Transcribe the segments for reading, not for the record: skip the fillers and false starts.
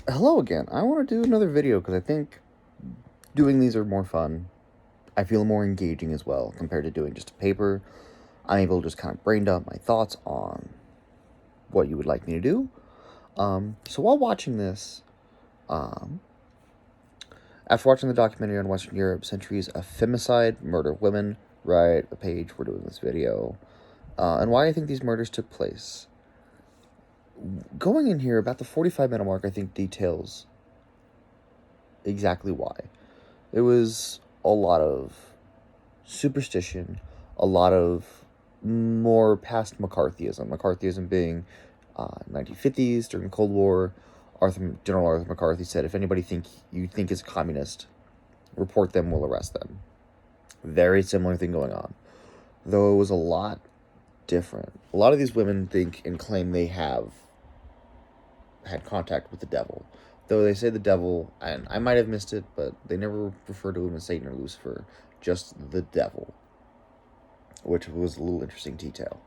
Hello again. I want to do another video because I think doing these are more fun. I feel more engaging as well compared to doing just a paper. I'm able to just kind of brain dump my thoughts on what you would like me to do. So while watching this, um, after watching the documentary on Western Europe, centuries of femicide, murder of women, right, the page we're doing this video, and why I think these murders took place. Going in here, about the 45-minute mark, I think details exactly why. There was a lot of superstition, a lot of more past McCarthyism. McCarthyism being 1950s during the Cold War. General Arthur McCarthy said, if anybody you think is a communist, report them, we'll arrest them. Very similar thing going on, though it was a lot different. A lot of these women think and claim they have had contact with the devil. Though they say the devil, and I might have missed it, but they never refer to him as Satan or Lucifer, just the devil, which was a little interesting detail.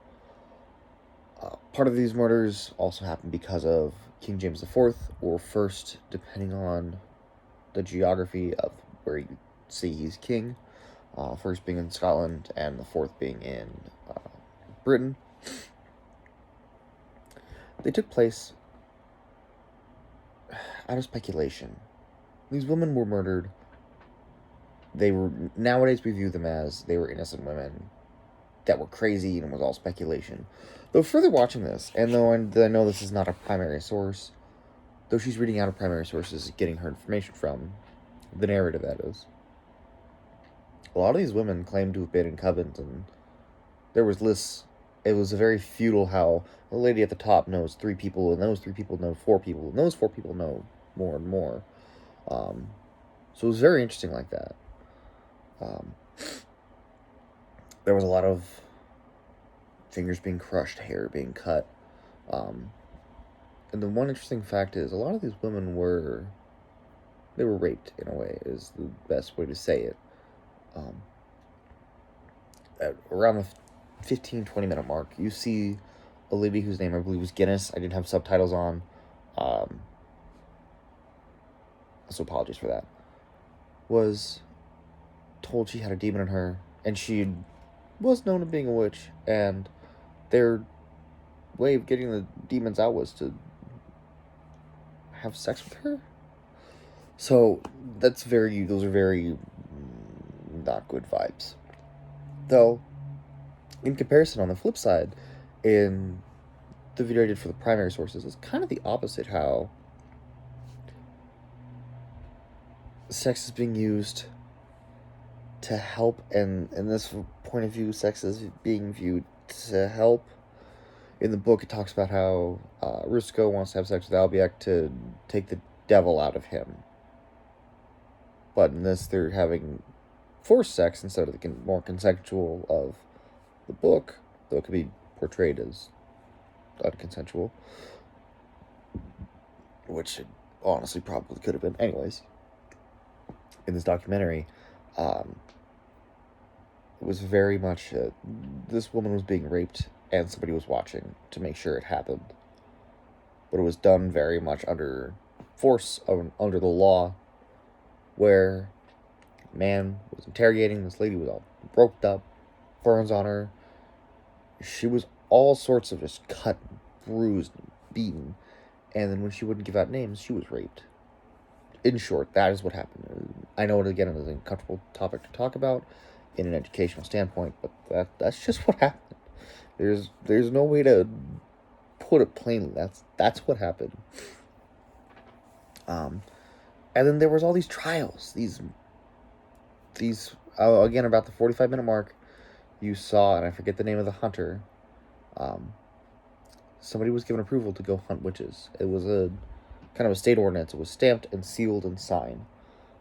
Part of these murders also happened because of King James IV, or first, depending on the geography of where you see he's king, first being in Scotland, and the fourth being in Britain. They took place out of speculation. These women were murdered. Nowadays we view them as they were innocent women that were crazy and it was all speculation. Though further watching this, and though I know this is not a primary source, though she's reading out of primary sources, getting her information from, the narrative that is, a lot of these women claimed to have been in covens, and there was lists. It was a very feudal how the lady at the top knows 3 people, and those 3 people know 4 people, and those 4 people know more and more. So it was very interesting like that. There was a lot of fingers being crushed, hair being cut. And the one interesting fact is a lot of these women were raped, in a way, is the best way to say it. At around the 15-20 minute mark, you see a lady whose name I believe was Guinness. I didn't have subtitles on, so apologies for that. Was told she had a demon in her, and she was known as being a witch, and their way of getting the demons out was to have sex with her. So those are very not good vibes. Though, in comparison, on the flip side, in the video I did for the primary sources, it's kind of the opposite, how sex is being used to help, and in this point of view, sex is being viewed to help. In the book, it talks about how Rusco wants to have sex with Albiak to take the devil out of him. But in this, they're having forced sex instead of the more consensual of the book, though it could be portrayed as unconsensual, which it honestly probably could have been. Anyways, in this documentary, it was very much this woman was being raped and somebody was watching to make sure it happened, but it was done very much under force under the law, where a man was interrogating this lady, was all roped up, burns on her. She was all sorts of just cut, bruised, beaten, and then when she wouldn't give out names, she was raped. In short, that is what happened. I know it, again, is an uncomfortable topic to talk about in an educational standpoint, but that's just what happened. There's no way to put it plainly. That's what happened. And then there was all these trials. These again, about the 45-minute mark, you saw, and I forget the name of the hunter. Somebody was given approval to go hunt witches. It was a kind of a state ordinance. It was stamped and sealed and signed,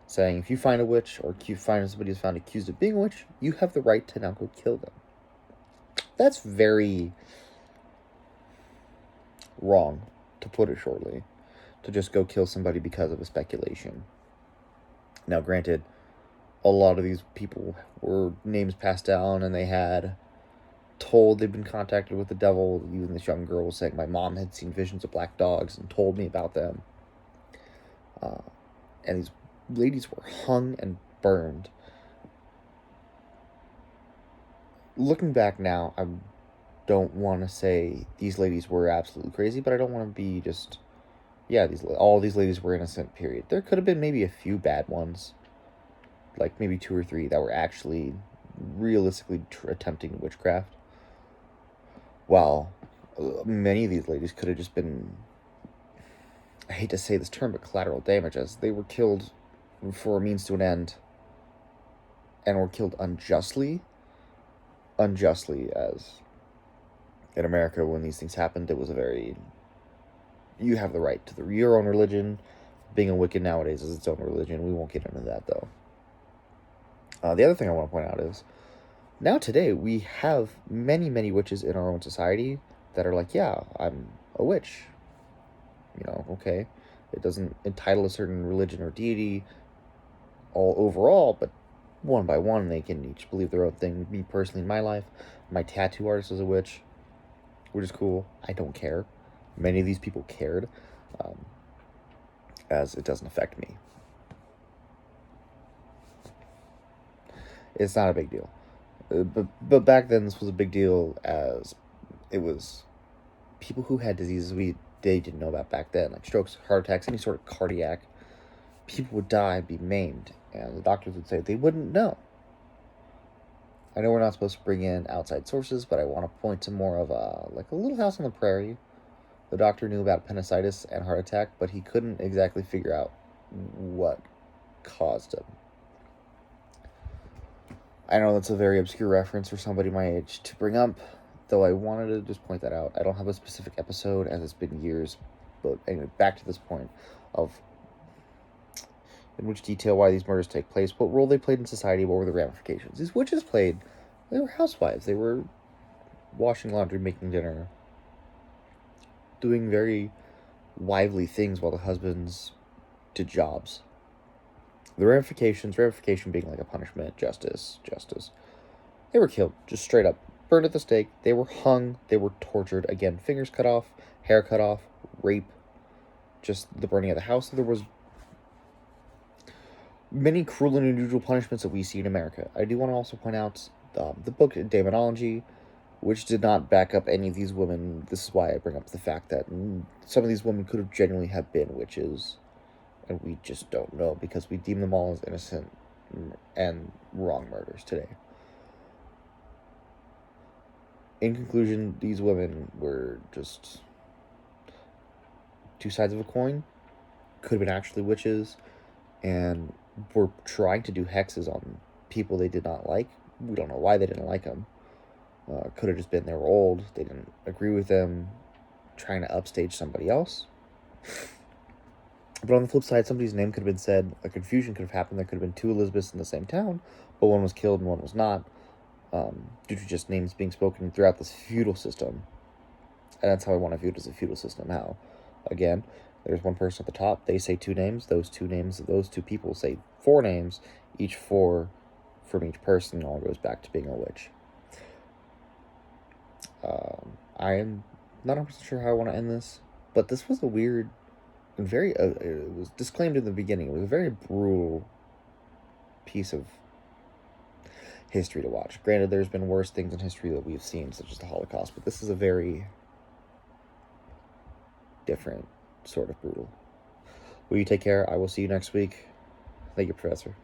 saying if you find a witch, or you find somebody who's found accused of being a witch, you have the right to now go kill them. That's very wrong, to put it shortly, to just go kill somebody because of a speculation. Now, granted, a lot of these people were names passed down, and they had told they'd been contacted with the devil. Even this young girl was saying, my mom had seen visions of black dogs and told me about them. And these ladies were hung and burned. Looking back now, I don't want to say these ladies were absolutely crazy, but I don't want to be just, yeah, all these ladies were innocent, period. There could have been maybe a few bad ones, like maybe 2 or 3 that were actually realistically attempting witchcraft. While many of these ladies could have just been, I hate to say this term, but collateral damage, as they were killed for a means to an end and were killed unjustly. Unjustly, as in America, when these things happened, it was a very, you have the right to your own religion. Being a Wiccan nowadays is its own religion. We won't get into that, though. The other thing I want to point out is, now today, we have many, many witches in our own society that are like, yeah, I'm a witch. Okay. It doesn't entitle a certain religion or deity all overall, but one by one, they can each believe their own thing. Me personally, in my life, my tattoo artist is a witch, which is cool. I don't care. Many of these people cared, as it doesn't affect me. It's not a big deal. But back then, this was a big deal, as it was people who had diseases they didn't know about back then, like strokes, heart attacks, any sort of cardiac. People would die and be maimed, and the doctors would say they wouldn't know. I know we're not supposed to bring in outside sources, but I want to point to more of like a little house on the prairie. The doctor knew about appendicitis and heart attack, but he couldn't exactly figure out what caused them. I know that's a very obscure reference for somebody my age to bring up, though I wanted to just point that out. I don't have a specific episode, as it's been years, but anyway, back to this point of in which detail why these murders take place, what role they played in society, what were the ramifications. These witches they were housewives. They were washing laundry, making dinner, doing very lively things while the husbands did jobs. The ramification being like a punishment, justice. They were killed, just straight up, burned at the stake. They were hung, they were tortured, again, fingers cut off, hair cut off, rape, just the burning of the house. There was many cruel and unusual punishments that we see in America. I do want to also point out the book Demonology, which did not back up any of these women. This is why I bring up the fact that some of these women could have genuinely have been witches, and we just don't know because we deem them all as innocent and wrong murders today. In conclusion, these women were just 2 sides of a coin. Could have been actually witches, and were trying to do hexes on people they did not like. We don't know why they didn't like them. Could have just been they were old, they didn't agree with them, trying to upstage somebody else. But on the flip side, somebody's name could have been said, a confusion could have happened. There could have been 2 Elizabeths in the same town, but one was killed and one was not, due to just names being spoken throughout this feudal system. And that's how I want to view it, as a feudal system. How, again, there's one person at the top, they say 2 names, those 2 names of those 2 people say 4 names, each 4 from each person, all goes back to being a witch. I am not 100% sure how I want to end this, but this was a weird and very, it was disclaimed in the beginning, it was a very brutal piece of history to watch. Granted, there's been worse things in history that we've seen, such as the Holocaust, but this is a very different sort of brutal. Will you take care? I will see you next week. Thank you, Professor.